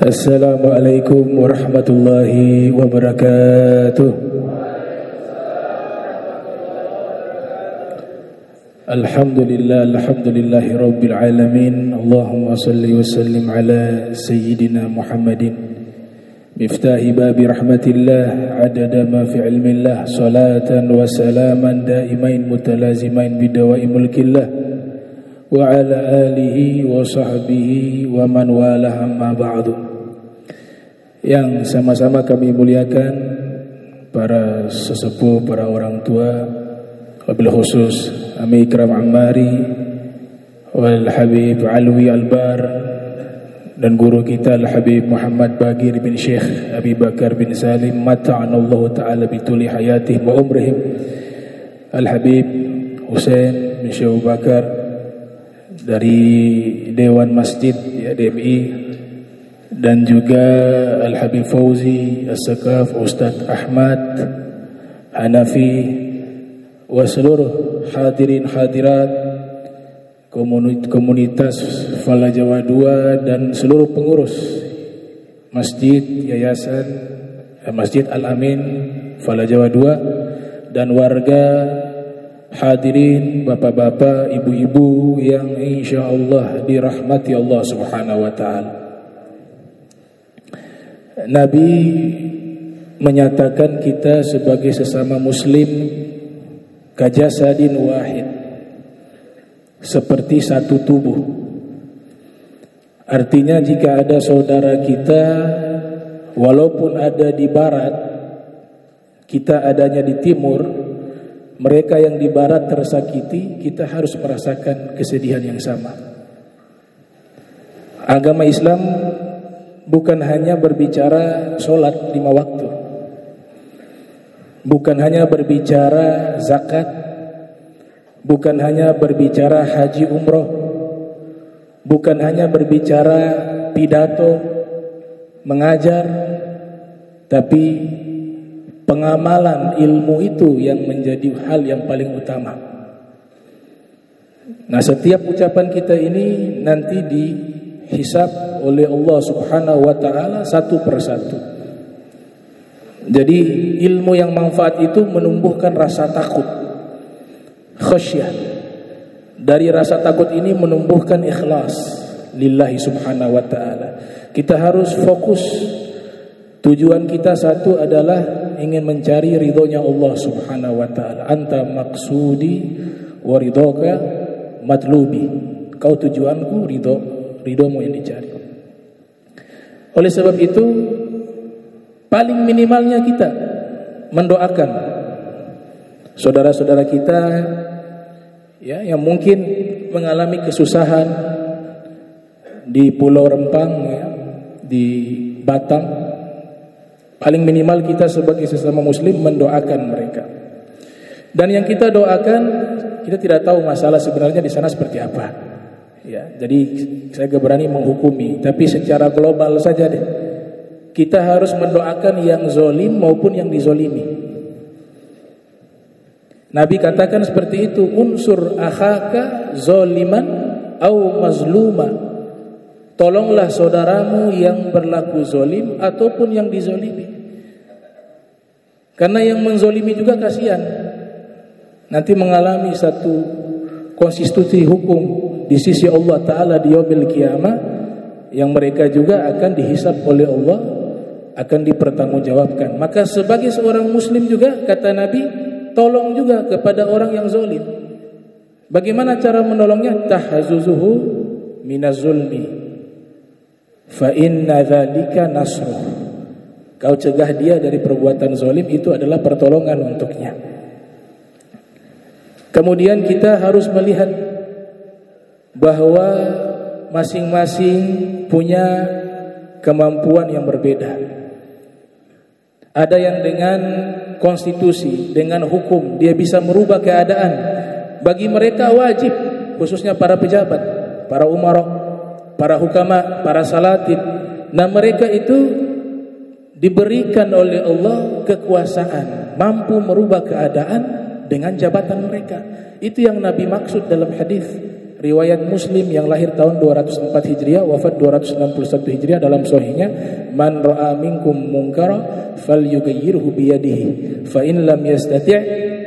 Assalamualaikum warahmatullahi wabarakatuh. Alhamdulillahi rabbil alamin. Allahumma salli wa sallim ala sayyidina Muhammadin miftahi babi rahmatillah adada ma fi ilmillah, salatan wa salaman daimain mutalazimain bidawai mulkillah wa ala alihi wa sahbihi wa man walah, amma ba'du. Yang sama-sama kami muliakan para sesepuh, para orang tua, wabil khusus Ami Ikram Ammari wal Habib Alwi Albar, dan guru kita Al-Habib Muhammad Bagir bin Syekh Abi Bakar bin Salim mata'anallahu ta'ala bituli hayatih wa umrihim, Al-Habib Hussein bin Syekh Abu Bakar dari Dewan Masjid ya, DMI, dan juga Al-Habib Fauzi As-Sakaf, Ustadz Ahmad Hanafi, wa seluruh hadirin hadirat komunitas Fala Jawa 2 dan seluruh pengurus Masjid Yayasan Masjid Al-Amin Fala Jawa 2 dan warga hadirin, bapak-bapak, ibu-ibu yang insyaallah dirahmati Allah Subhanahu wa taala. Nabi menyatakan kita sebagai sesama muslim kajasadin wahid, seperti satu tubuh. Artinya jika ada saudara kita walaupun ada di barat, kita adanya di timur, mereka yang di barat tersakiti, kita harus merasakan kesedihan yang sama. Agama Islam bukan hanya berbicara sholat 5 waktu, bukan hanya berbicara zakat, bukan hanya berbicara haji umroh, bukan hanya berbicara pidato, mengajar, tapi pengamalan ilmu itu yang menjadi hal yang paling utama. Nah, setiap ucapan kita ini nanti dihisab oleh Allah Subhanahu wa taala satu persatu. Jadi ilmu yang manfaat itu menumbuhkan rasa takut, khasyah. Dari rasa takut ini menumbuhkan ikhlas lillahi subhanahu wa ta'ala. Kita harus fokus. Tujuan kita satu adalah ingin mencari ridhonya Allah Subhanahu wa ta'ala. Anta maksudi wa ridhoka matlubi. Kau tujuanku, ridhomu yang dicari. Oleh sebab itu, paling minimalnya kita mendoakan saudara-saudara kita ya, yang mungkin mengalami kesusahan di Pulau Rempang ya, di Batam. Paling minimal kita sebagai sesama muslim mendoakan mereka. Dan yang kita doakan, kita tidak tahu masalah sebenarnya di sana seperti apa. Ya, jadi saya gak berani menghukumi, tapi secara global saja deh. Kita harus mendoakan yang zolim maupun yang dizolimi. Nabi katakan seperti itu, unsur akhaka zoliman au mazluma. Tolonglah saudaramu yang berlaku zolim ataupun yang dizolimi. Karena yang menzolimi juga kasihan, nanti mengalami satu konstitusi hukum di sisi Allah Ta'ala di yaumil qiyamah, yang mereka juga akan dihisab oleh Allah, akan dipertanggungjawabkan. Maka sebagai seorang muslim juga, kata Nabi, tolong juga kepada orang yang zalim. Bagaimana cara menolongnya? Tahzuzuhu minaz-zulmi fa inna dzalika nasruh. Kau cegah dia dari perbuatan zalim, itu adalah pertolongan untuknya. Kemudian kita harus melihat bahwa masing-masing punya kemampuan yang berbeda. Ada yang dengan konstitusi, dengan hukum, dia bisa merubah keadaan. Bagi mereka wajib, khususnya para pejabat, para umarok, para hukama, para salatin. Nah, mereka itu diberikan oleh Allah kekuasaan, mampu merubah keadaan dengan jabatan mereka. Itu yang Nabi maksud dalam hadis riwayat Muslim yang lahir tahun 204 Hijriah, wafat 261 Hijriah, dalam sahihnya, man ra'a minkum munkara falyughayyirhu biyadihi fa in lam yastati'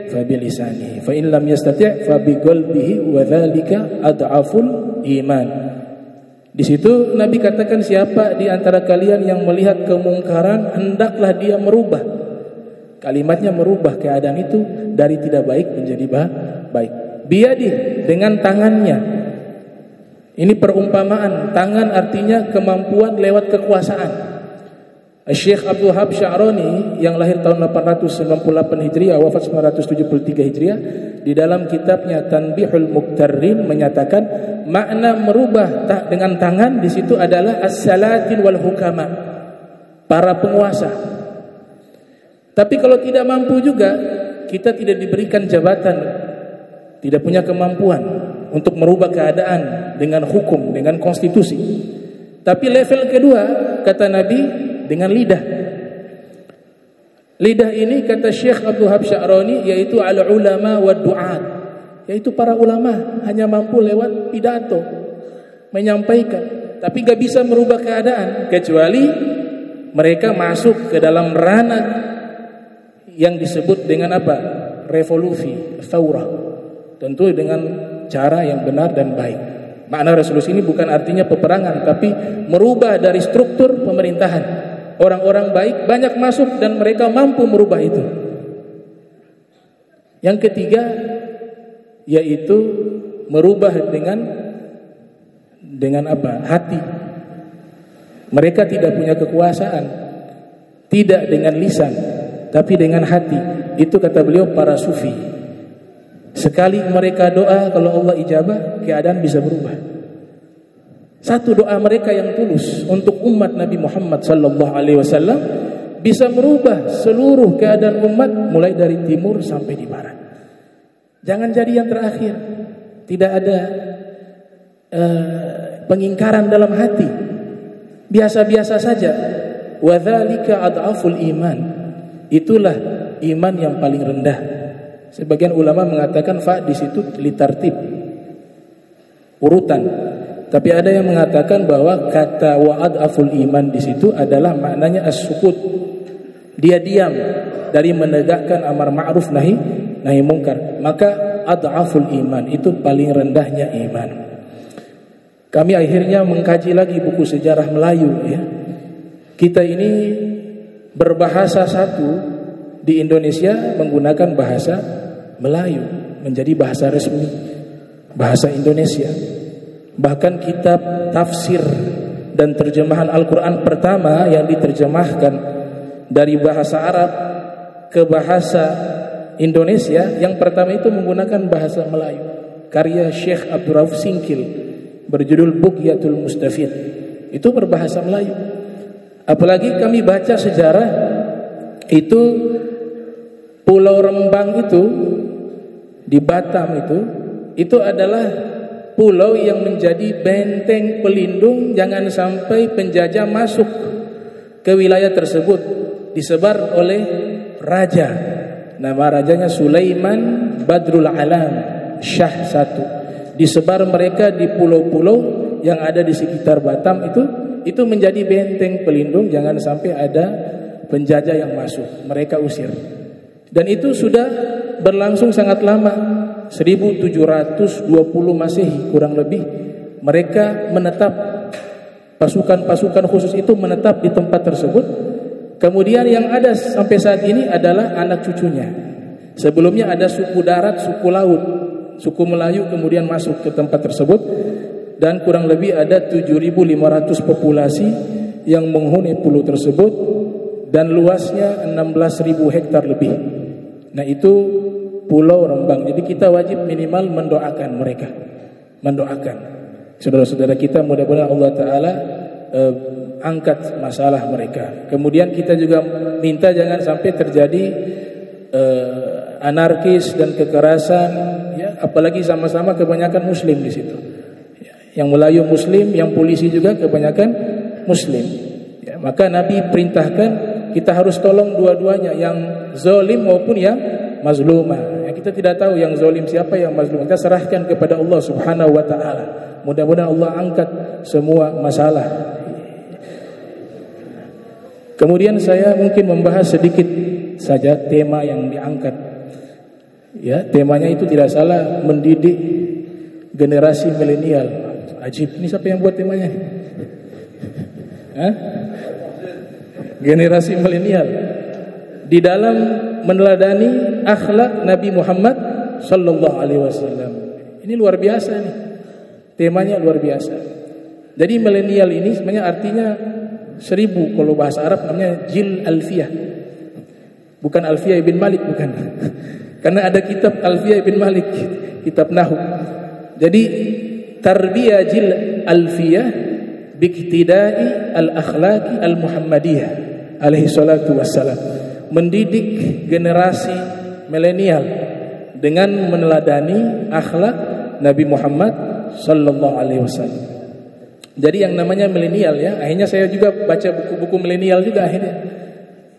fa bilisanihi fa in lam yastati' fa biqalbihi wa dzalika ad'aful iman. Di situ Nabi katakan, siapa di antara kalian yang melihat kemungkaran, hendaklah dia merubah. Kalimatnya merubah keadaan itu dari tidak baik menjadi baik. Biyadih, dengan tangannya. Ini perumpamaan. Tangan artinya kemampuan lewat kekuasaan. Syekh Abdul Wahab Sya'rani yang lahir tahun 898 Hijriah, wafat 973 Hijriah, di dalam kitabnya Tanbihul Muqtarrin menyatakan makna merubah dengan tangan di situ adalah as-salatin wal hukama, para penguasa. Tapi kalau tidak mampu juga, kita tidak diberikan jabatan, tidak punya kemampuan untuk merubah keadaan dengan hukum, dengan konstitusi. Tapi level kedua, kata Nabi, dengan lidah. Lidah ini kata Syekh Abdul Wahab Sya'rani yaitu al-ulama wa du'at, yaitu para ulama hanya mampu lewat pidato menyampaikan, tapi gak bisa merubah keadaan kecuali mereka masuk ke dalam ranah yang disebut dengan apa? Revolusi, thawrah. Tentu dengan cara yang benar dan baik. Makna revolusi ini bukan artinya peperangan, tapi merubah dari struktur pemerintahan. Orang-orang baik banyak masuk dan mereka mampu merubah itu. Yang ketiga yaitu merubah dengan apa? Hati. Mereka tidak punya kekuasaan, tidak dengan lisan, tapi dengan hati. Itu kata beliau para sufi. Sekali mereka doa, kalau Allah ijabah, keadaan bisa berubah. Satu doa mereka yang tulus untuk umat Nabi Muhammad sallallahu alaihi wasallam bisa merubah seluruh keadaan umat mulai dari timur sampai di barat. Jangan jadi yang terakhir. Tidak ada pengingkaran dalam hati. Biasa-biasa saja. Wa dzalika ad'aful iman. Itulah iman yang paling rendah. Sebagian ulama mengatakan fa di situ litartib, urutan. Tapi ada yang mengatakan bahwa kata wa'ad'aful iman di situ adalah maknanya as-sukut. Dia diam dari menegakkan amar ma'ruf nahi mungkar. Maka ad'aful iman itu paling rendahnya iman. Kami akhirnya mengkaji lagi buku sejarah Melayu ya. Kita ini berbahasa satu di Indonesia menggunakan bahasa Melayu menjadi bahasa resmi, bahasa Indonesia. Bahkan kitab tafsir dan terjemahan Al-Quran pertama yang diterjemahkan dari bahasa Arab ke bahasa Indonesia, yang pertama itu menggunakan bahasa Melayu, karya Syekh Abdurrauf Singkil, berjudul Bughyatul Mustafid. Itu berbahasa Melayu. Apalagi kami baca sejarah itu, Pulau Rembang itu di Batam itu adalah pulau yang menjadi benteng pelindung jangan sampai penjajah masuk ke wilayah tersebut. Disebar oleh raja, nama rajanya Sulaiman Badrul Alam Syah I. Disebar mereka di pulau-pulau yang ada di sekitar Batam itu menjadi benteng pelindung jangan sampai ada penjajah yang masuk. Mereka usir. Dan itu sudah berlangsung sangat lama. 1720 Masehi kurang lebih mereka menetap, pasukan-pasukan khusus itu menetap di tempat tersebut. Kemudian yang ada sampai saat ini adalah anak cucunya. Sebelumnya ada suku darat, suku laut, suku Melayu kemudian masuk ke tempat tersebut, dan kurang lebih ada 7.500 populasi yang menghuni pulau tersebut dan luasnya 16.000 hektar lebih. Nah itu Pulau Rembang. Jadi kita wajib minimal mendoakan mereka, mendoakan saudara-saudara kita, mudah-mudahan Allah Ta'ala angkat masalah mereka. Kemudian kita juga minta jangan sampai terjadi anarkis dan kekerasan ya, apalagi sama-sama kebanyakan muslim di situ ya. Yang Melayu muslim, yang polisi juga kebanyakan muslim ya. Maka Nabi perintahkan kita harus tolong dua-duanya, yang zalim maupun yang mazlumah. Kita tidak tahu yang zalim siapa, yang mazlum. Kita serahkan kepada Allah Subhanahu wa taala. Mudah-mudahan Allah angkat semua masalah. Kemudian saya mungkin membahas sedikit saja tema yang diangkat. Ya, temanya itu tidak salah, mendidik generasi milenial. Ajib, ini siapa yang buat temanya? Hah? Generasi milenial di dalam meneladani akhlak Nabi Muhammad sallallahu alaihi wasallam. Ini luar biasa nih. Temanya luar biasa. Jadi milenial ini sebenarnya artinya 1000, kalau bahasa Arab namanya jil alfiyah. Bukan Alfiyah ibn Malik, bukan. Karena ada kitab Alfiyah ibn Malik, kitab Nahwu. Jadi tarbiyah jil alfiyah biktidai al-akhlaqi al-muhammadiyah alaihi salatu wassalam. Mendidik generasi milenial dengan meneladani akhlak Nabi Muhammad sallallahu alaihi wasallam. Jadi yang namanya milenial ya, akhirnya saya juga baca buku-buku milenial juga akhirnya.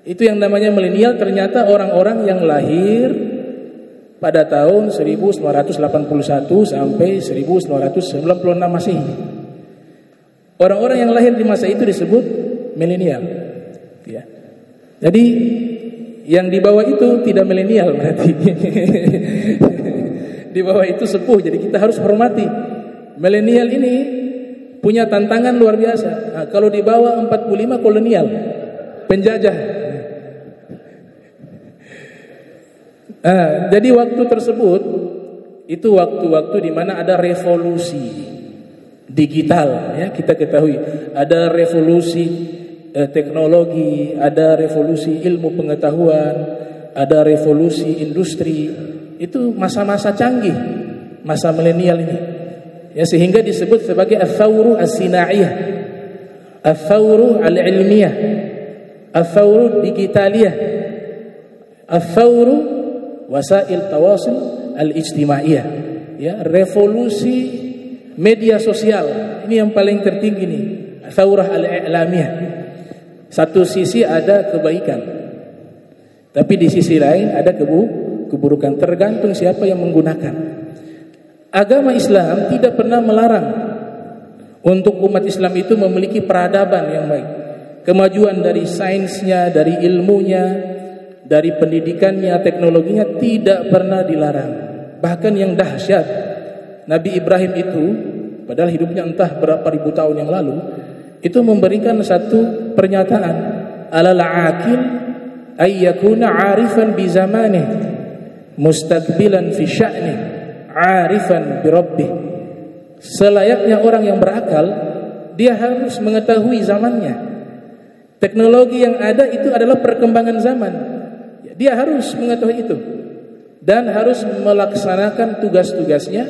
Itu yang namanya milenial ternyata orang-orang yang lahir pada tahun 1981 sampai 1996 Masehi. Orang-orang yang lahir di masa itu disebut milenial. Ya. Jadi yang di bawah itu tidak milenial berarti. Di bawah itu sepuh, jadi kita harus hormati. Milenial ini punya tantangan luar biasa. Nah, kalau di bawah 45 kolonial, penjajah. Jadi waktu tersebut itu waktu-waktu di mana ada revolusi digital, ya kita ketahui ada revolusi teknologi, ada revolusi ilmu pengetahuan, ada revolusi industri. Itu masa-masa canggih, masa milenial ini. Ya, sehingga disebut sebagai ats-tsawru as-sinaiyah, ats-tsawru al-ilmiyah, ats-tsawru digitaliyah, ats-tsawru wasail tawasul al-ijtimaiyah. Ya, revolusi media sosial. Ini yang paling tertinggi nih, ats-tsawrah al-i'lamiyah. Satu sisi ada kebaikan, tapi di sisi lain ada keburukan, tergantung siapa yang menggunakan. Agama Islam tidak pernah melarang untuk umat Islam itu memiliki peradaban yang baik. Kemajuan dari sainsnya, dari ilmunya, dari pendidikannya, teknologinya tidak pernah dilarang. Bahkan yang dahsyat, Nabi Ibrahim itu padahal hidupnya entah berapa ribu tahun yang lalu, itu memberikan satu pernyataan, alal aqil ay yakuna 'arifan bi zamanih mustaqbilan fi sya'nih 'arifan bi rabbih. Selayaknya orang yang berakal, dia harus mengetahui zamannya. Teknologi yang ada itu adalah perkembangan zaman. Dia harus mengetahui itu dan harus melaksanakan tugas-tugasnya.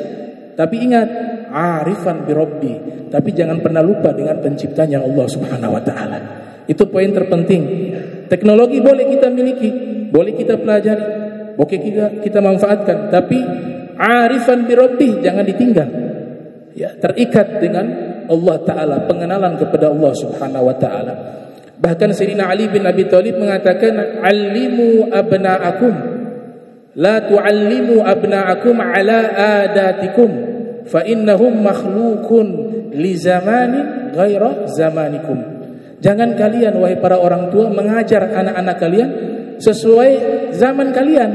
Tapi ingat, 'arifan bi rabbih. Tapi jangan pernah lupa dengan penciptanya Allah Subhanahu wa taala. Itu poin terpenting. Teknologi boleh kita miliki, boleh kita pelajari, boleh kita manfaatkan, tapi 'arifan bi rabbih jangan ditinggal. Ya, terikat dengan Allah taala, pengenalan kepada Allah Subhanahu wa taala. Bahkan Sayyidina Ali bin Abi Thalib mengatakan, "Allimu abna'akum la tu'allimu abna'akum ala adatikum fa innahum makhluqun li zamanin ghaira zamanikum." Jangan kalian wahai para orang tua mengajar anak-anak kalian sesuai zaman kalian,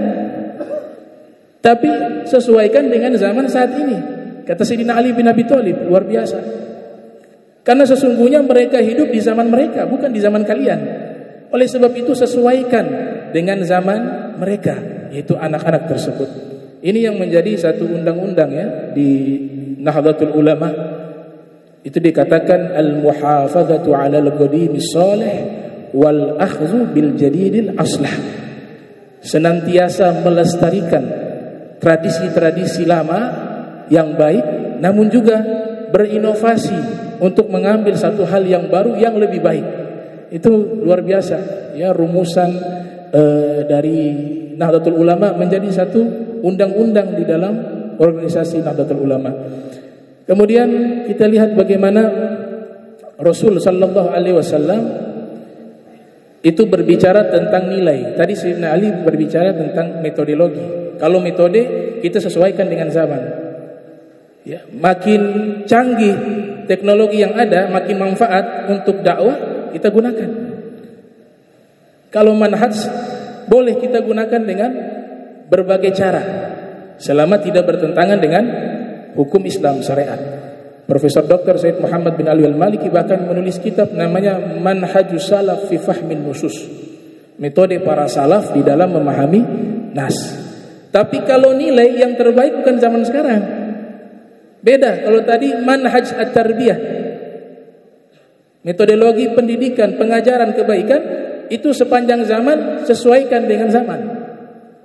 tapi sesuaikan dengan zaman saat ini. Kata Sayyidina Ali bin Abi Thalib, luar biasa. Karena sesungguhnya mereka hidup di zaman mereka, bukan di zaman kalian. Oleh sebab itu sesuaikan dengan zaman mereka, yaitu anak-anak tersebut. Ini yang menjadi satu undang-undang ya di Nahdlatul Ulama. Itu dikatakan al-muhafazatu 'alal qadimis shalih wal akhdhu bil jadidil aslah. Senantiasa melestarikan tradisi-tradisi lama yang baik, namun juga berinovasi untuk mengambil satu hal yang baru yang lebih baik. Itu luar biasa ya, rumusan dari Nahdlatul Ulama menjadi satu undang-undang di dalam organisasi Nahdlatul Ulama. Kemudian kita lihat bagaimana Rasul sallallahu alaihi wasallam itu berbicara tentang nilai. Tadi Sayyidina Ali berbicara tentang metodologi. Kalau metode kita sesuaikan dengan zaman. Ya, makin canggih teknologi yang ada, makin manfaat untuk dakwah kita gunakan. Kalau manhaj boleh kita gunakan dengan berbagai cara, selama tidak bertentangan dengan hukum Islam syariat. Profesor Dr. Said Muhammad bin Ali Al-Maliki bahkan menulis kitab namanya Manhajus Salaf fi Fahmin Nusus, metode para salaf di dalam memahami nas. Tapi kalau nilai yang terbaik bukan zaman sekarang. Beda. Kalau tadi manhaj at-tarbiyah, metodologi pendidikan, pengajaran kebaikan, itu sepanjang zaman sesuaikan dengan zaman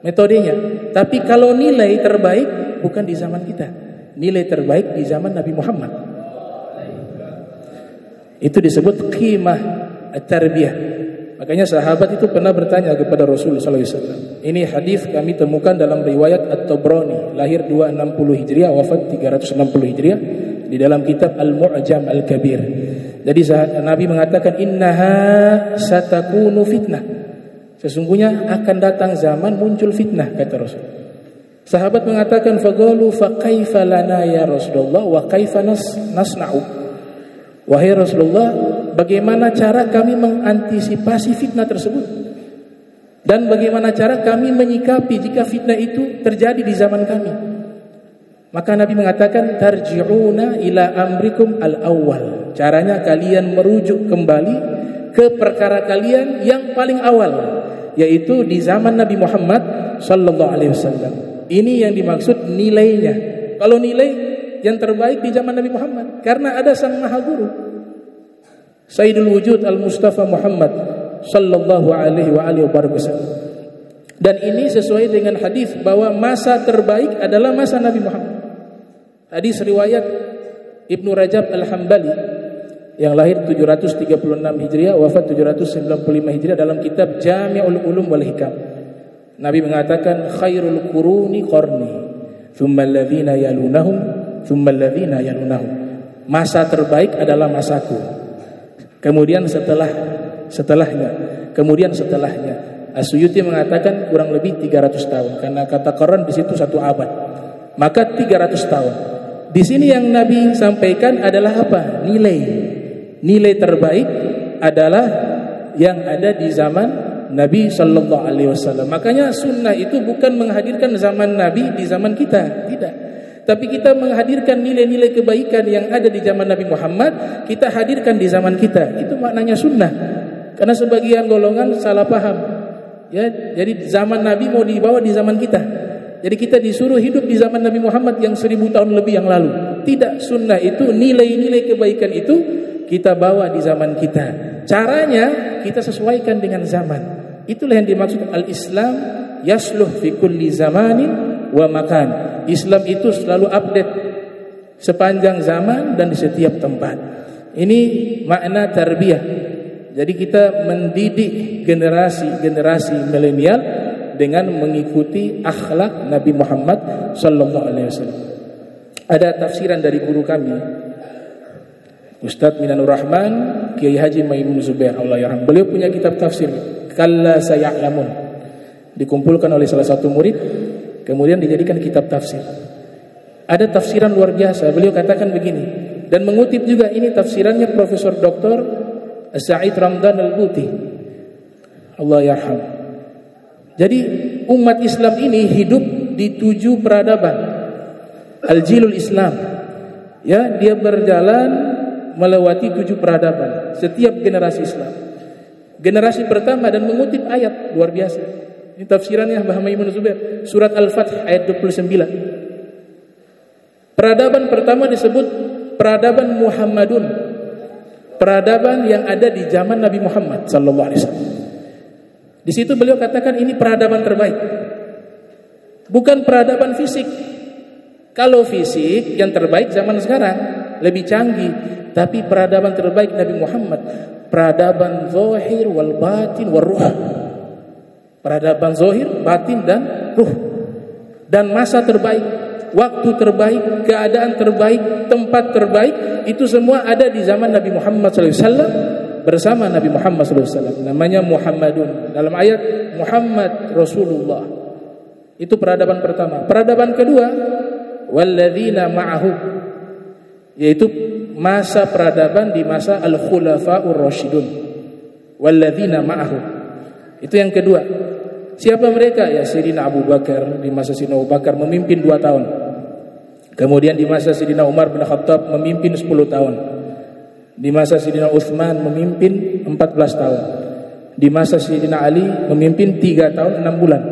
metodenya. Tapi kalau nilai terbaik bukan di zaman kita. Nilai terbaik di zaman Nabi Muhammad. Itu disebut qimah at-tarbiyah. Makanya sahabat itu pernah bertanya kepada Rasulullah SAW. Ini hadis kami temukan dalam riwayat At-Tabrani, lahir 260 Hijriah, wafat 360 Hijriah, di dalam kitab Al-Mu'jam Al-Kabir. Jadi Nabi mengatakan, innaha satakunu fitnah. Sesungguhnya akan datang zaman muncul fitnah, kata Rasul. Sahabat mengatakan, faqalu fa kaifa lana ya Rasulullah wa kaifa nasna'u. Wahai Rasulullah, bagaimana cara kami mengantisipasi fitnah tersebut? Dan bagaimana cara kami menyikapi jika fitnah itu terjadi di zaman kami? Maka Nabi mengatakan, tarji'una ila amrikum al-awwal. Caranya kalian merujuk kembali ke perkara kalian yang paling awal, yaitu di zaman Nabi Muhammad sallallahu alaihi wasallam. Ini yang dimaksud nilainya. Kalau nilai yang terbaik di zaman Nabi Muhammad, karena ada sang maha guru Sayyidul Wujud Al-Mustafa Muhammad sallallahu alaihi wa alihi wasallam. Dan ini sesuai dengan hadis bahwa masa terbaik adalah masa Nabi Muhammad. Hadis riwayat Ibnu Rajab Al-Hambali yang lahir 736 Hijriah, wafat 795 Hijriah, dalam kitab Jami'ul Ulum wal Hikam. Nabi mengatakan, khairul quruni qarni, thumma alladhina yalunahum, thumma alladhina yalunahum. Masa terbaik adalah masaku. Kemudian setelahnya, kemudian setelahnya. As-Suyuti mengatakan kurang lebih 300 tahun, karena kata qarn di situ 1 abad. Maka 300 tahun. Di sini yang Nabi sampaikan adalah apa? Nilai terbaik adalah yang ada di zaman Nabi sallallahu alaihi wasallam. Makanya sunnah itu bukan menghadirkan zaman Nabi di zaman kita, tidak. Tapi kita menghadirkan nilai-nilai kebaikan yang ada di zaman Nabi Muhammad, kita hadirkan di zaman kita. Itu maknanya sunnah. Karena sebagian golongan salah paham. Ya, jadi zaman Nabi mau dibawa di zaman kita. Jadi kita disuruh hidup di zaman Nabi Muhammad yang 1000 tahun lebih yang lalu. Tidak, sunnah itu nilai-nilai kebaikan itu kita bawa di zaman kita. Caranya kita sesuaikan dengan zaman. Itulah yang dimaksud al-Islam yasluh fi kulli zamanin wa makan. Islam itu selalu update sepanjang zaman dan di setiap tempat. Ini makna tarbiyah. Jadi kita mendidik generasi milenial dengan mengikuti akhlak Nabi Muhammad sallallahu alaihi wasallam. Ada tafsiran dari guru kami, Ustadz Minanur Rahman Kiai Haji Maimun Zubair, Allah yarham. Beliau punya kitab tafsir Kalla Saya'lamun, dikumpulkan oleh salah satu murid, kemudian dijadikan kitab tafsir. Ada tafsiran luar biasa. Beliau katakan begini, dan mengutip juga ini tafsirannya Profesor Dr. Sa'id Ramdan Al-Buti, Allah yarham. Jadi umat Islam ini hidup di 7 peradaban. Al-Jilul Islam. Ya, dia berjalan melewati 7 peradaban setiap generasi Islam. Generasi pertama, dan mengutip ayat luar biasa. Ini tafsirannya Mbah Maimun Zubair, surat Al-Fath ayat 29. Peradaban pertama disebut peradaban Muhammadun. Peradaban yang ada di zaman Nabi Muhammad sallallahu alaihi wasallam. Di situ beliau katakan ini peradaban terbaik. Bukan peradaban fisik. Kalau fisik yang terbaik zaman sekarang lebih canggih, tapi peradaban terbaik Nabi Muhammad, peradaban zahir wal batin wal ruh. Peradaban zahir, batin dan ruh. Dan masa terbaik, waktu terbaik, keadaan terbaik, tempat terbaik, itu semua ada di zaman Nabi Muhammad SAW bersama Nabi Muhammad SAW. Namanya Muhammadun. Dalam ayat Muhammad Rasulullah. Itu peradaban pertama. Peradaban kedua, walladzina ma'ahu, yaitu masa peradaban di masa al-khulafa'ur rasyidun. Walladzina ma'ahu. Itu yang kedua. Siapa mereka? Ya Sayyidina Abu Bakar, di masa Sayyidina Abu Bakar memimpin 2 tahun. Kemudian di masa Sayyidina Umar bin Khattab memimpin 10 tahun. Di masa Sayyidina Utsman memimpin 14 tahun. Di masa Sayyidina Ali memimpin 3 tahun 6 bulan.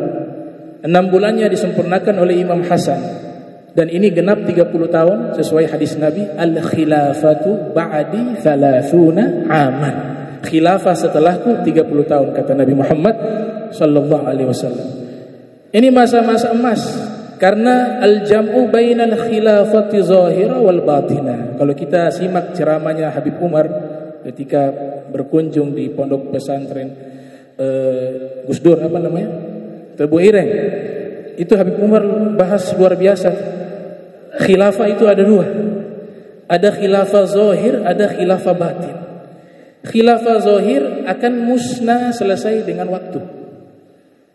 6 bulannya disempurnakan oleh Imam Hasan. Dan ini genap 30 tahun sesuai hadis Nabi, al-khilafatu ba'di 30 aman. Khilafah setelahku 30 tahun, kata Nabi Muhammad sallallahu alaihi wasallam. Ini masa-masa emas karena al-jam'u bainal khilafati zahira wal batina. Kalau kita simak ceramahnya Habib Umar ketika berkunjung di pondok pesantren Gus Dur, apa namanya? Tebu Ireng. Itu Habib Umar bahas luar biasa. Khilafah itu ada 2. Ada khilafah zahir, ada khilafah batin. Khilafah zahir akan musnah selesai dengan waktu.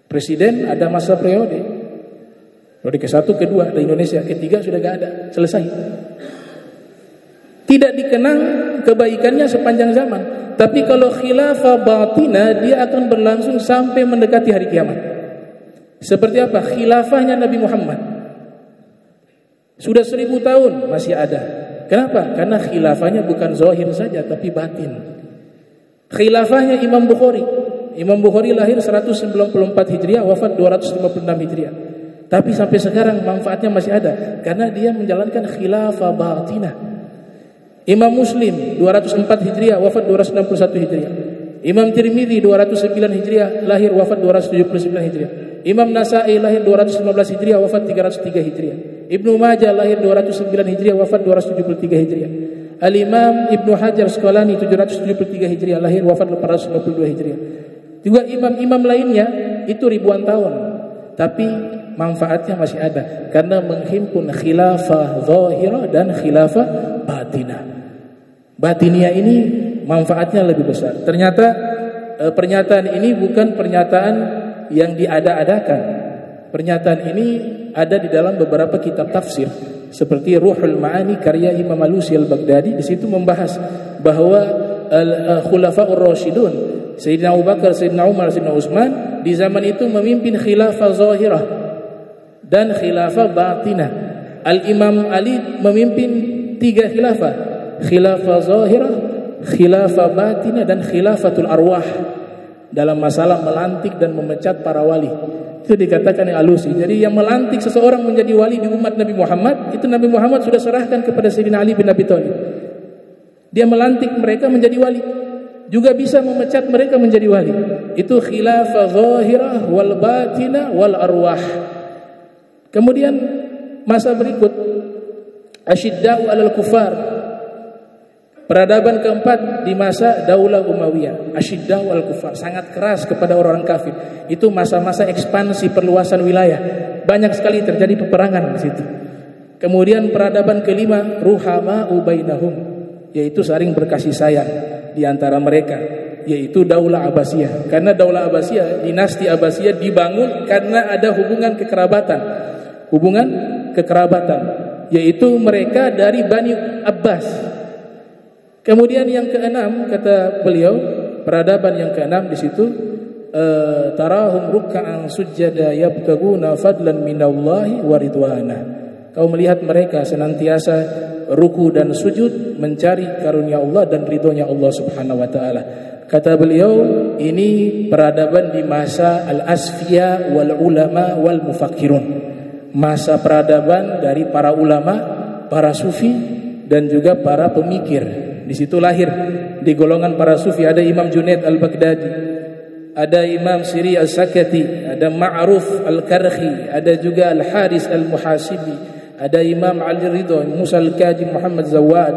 Presiden ada masa periode. Periode ke-1, ke-2 di Indonesia, ke-3 sudah gak ada, selesai. Tidak dikenang kebaikannya sepanjang zaman. Tapi kalau khilafah batina, dia akan berlangsung sampai mendekati hari kiamat. Seperti apa? Khilafahnya Nabi Muhammad. Sudah 1000 tahun masih ada. Kenapa? Karena khilafahnya bukan zahir saja, tapi batin. Khilafahnya Imam Bukhari. Imam Bukhari lahir 194 Hijriah, wafat 256 Hijriah. Tapi sampai sekarang manfaatnya masih ada karena dia menjalankan khilafah batinah. Imam Muslim 204 Hijriah, wafat 261 Hijriah. Imam Tirmidzi 209 Hijriah, lahir wafat 279 Hijriah. Imam Nasa'i lahir 215 Hijriah, wafat 303 Hijriah. Ibnu Majah lahir 209 Hijriah, wafat 273 Hijriah. Al-Imam Ibnu Hajar Asqalani 773 Hijriah, lahir wafat 452 Hijriah. Juga imam-imam lainnya itu ribuan tahun, tapi manfaatnya masih ada karena menghimpun khilafah zahirah dan khilafah batinah. Batiniyah ini manfaatnya lebih besar. Ternyata pernyataan ini bukan pernyataan yang diada-adakan. Pernyataan ini ada di dalam beberapa kitab tafsir seperti Ruhul Ma'ani karya Imam Alusi Al-Baghdadi. Di situ membahas bahwa al-khulafa'ur rasyidun, Sayyidina Abu Bakar, Sayyidina Umar, Sayyidina Utsman di zaman itu memimpin khilafah zahirah dan khilafah batinah. Al-Imam Ali memimpin 3 khilafah, khilafah zahirah, khilafah batinah, dan khilafatul arwah dalam masalah melantik dan memecat para wali. Itu dikatakan oleh Alusi. Jadi yang melantik seseorang menjadi wali di umat Nabi Muhammad, itu Nabi Muhammad sudah serahkan kepada Sayyidina Ali bin Abi Thalib. Dia melantik mereka menjadi wali, juga bisa memecat mereka menjadi wali. Itu khilafah zahirah wal batinah wal arwah. Kemudian masa berikut asyidda'u 'alal kufar. Peradaban keempat di masa Daulah Umayyah, asyidda'u 'alal kufar, sangat keras kepada orang kafir. Itu masa-masa ekspansi perluasan wilayah. Banyak sekali terjadi peperangan di situ. Kemudian peradaban kelima ruhama'u bainahum, yaitu saling berkasih sayang di antara mereka, yaitu Daulah Abbasiyah. Karena Daulah Abbasiyah, dinasti Abbasiyah dibangun karena ada hubungan kekerabatan, yaitu mereka dari Bani Abbas. Kemudian yang keenam, kata beliau, peradaban yang keenam di situ tarahum ruk'an sujada yabtaguna fadlan minallahi wa ridwana. Kau melihat mereka senantiasa ruku dan sujud mencari karunia Allah dan ridhonya Allah Subhanahu wa taala. Kata beliau, ini peradaban di masa al-asfiya wal ulama wal mufakkirun. Masa peradaban dari para ulama, para sufi, dan juga para pemikir. Di situ lahir di golongan para sufi ada Imam Junaid Al-Baghdadi, ada Imam Siri Al-Sakati, ada Ma'ruf Al-Karhi, ada juga Al-Haris Al-Muhasibi, ada Imam Ali Ridho, Musa Al-Kaji, Muhammad Zawad,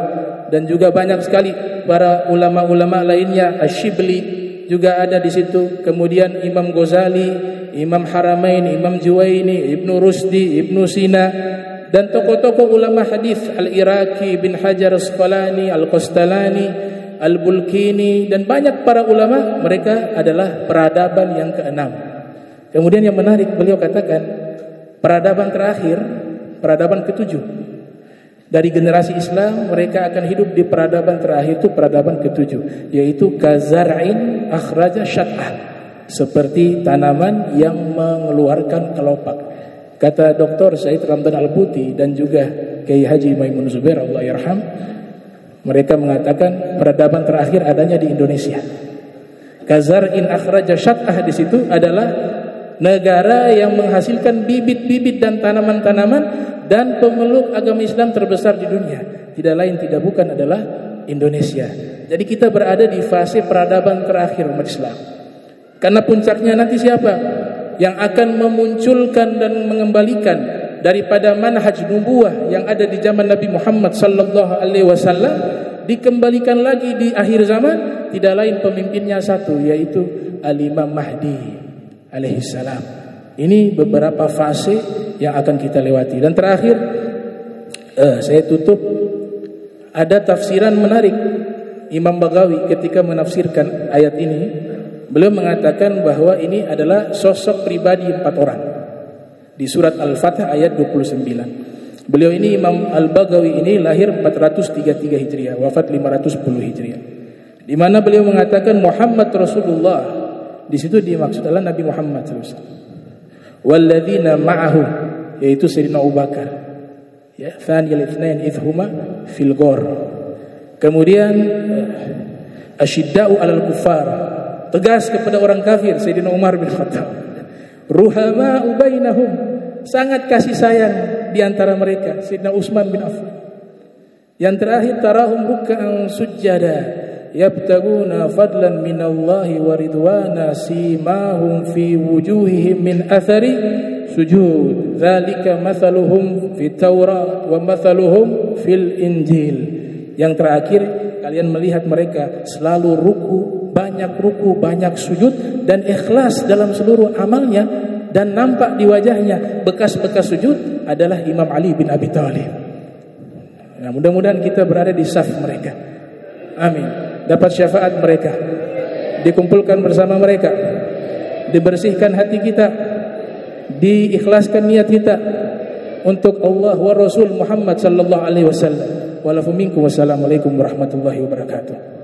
dan juga banyak sekali para ulama-ulama lainnya. Asy-Syibli juga ada di situ. Kemudian Imam Ghazali, Imam Haramain, Imam Juwaini, Ibnu Rusdi, Ibnu Sina, dan tokoh-tokoh ulama hadis Al-Iraqi, bin Hajar Asqalani, Al-Qastalani, Al-Bulkini, dan banyak para ulama. Mereka adalah peradaban yang keenam. Kemudian yang menarik, beliau katakan peradaban terakhir, peradaban ketujuh. Dari generasi Islam mereka akan hidup di peradaban terakhir, itu peradaban ketujuh, yaitu kazar'in akhraja syat'ah, seperti tanaman yang mengeluarkan kelopak. Kata Dr. Said Ramdan Al-Buti dan juga Kiai Haji Maimun Zubair Allah yarham, mereka mengatakan peradaban terakhir adanya di Indonesia. Kazar'in akhraja syat'ah di situ adalah negara yang menghasilkan bibit-bibit dan tanaman-tanaman dan pemeluk agama Islam terbesar di dunia. Tidak lain tidak bukan adalah Indonesia. Jadi kita berada di fase peradaban terakhir umat Islam. Karena puncaknya nanti siapa yang akan memunculkan dan mengembalikan daripada manhaj nubuwah yang ada di zaman Nabi Muhammad sallallahu alaihi wasallam, dikembalikan lagi di akhir zaman, tidak lain pemimpinnya satu, yaitu Al-Imam Mahdi alaihi salam. Ini beberapa fase yang akan kita lewati. Dan terakhir saya tutup, ada tafsiran menarik Imam Baghawi ketika menafsirkan ayat ini. Beliau mengatakan bahwa ini adalah sosok pribadi 4 orang di surat Al-Fatih ayat 29. Beliau ini Imam Al-Baghawi ini lahir 433 Hijriah, wafat 510 Hijriah. Di mana beliau mengatakan Muhammad Rasulullah, di situ dimaksud adalah Nabi Muhammad SAW. Walladzina ma'ahu, yaitu Sayyidina Abu Bakar. Ya, thaniyal itsnain idhuma fil ghar. Kemudian asyidda'u 'alal kuffar, tegas kepada orang kafir, Sayyidina Umar bin Khattab. Ruhama'u bainahum, sangat kasih sayang di antara mereka, Sayyidina Utsman bin Affan. Yang terakhir, tarahum ruk'an sujjada yabtaguna fadlan minallahi wa ridwana simahum fi wujuhihim min athari sujud dzalika mathaluhum fit Taurat wa mathaluhum fil Injil. Yang terakhir, kalian melihat mereka selalu ruku, banyak sujud dan ikhlas dalam seluruh amalnya, dan nampak di wajahnya bekas-bekas sujud adalah Imam Ali bin Abi Thalib. Nah, mudah-mudahan kita berada di saf mereka. Amin. Dapat syafaat mereka, dikumpulkan bersama mereka, dibersihkan hati kita, diikhlaskan niat kita untuk Allah wa Rasul Muhammad sallallahu alaihi wasallam. Walafu minkum, wassalamualaikum warahmatullahi wabarakatuh.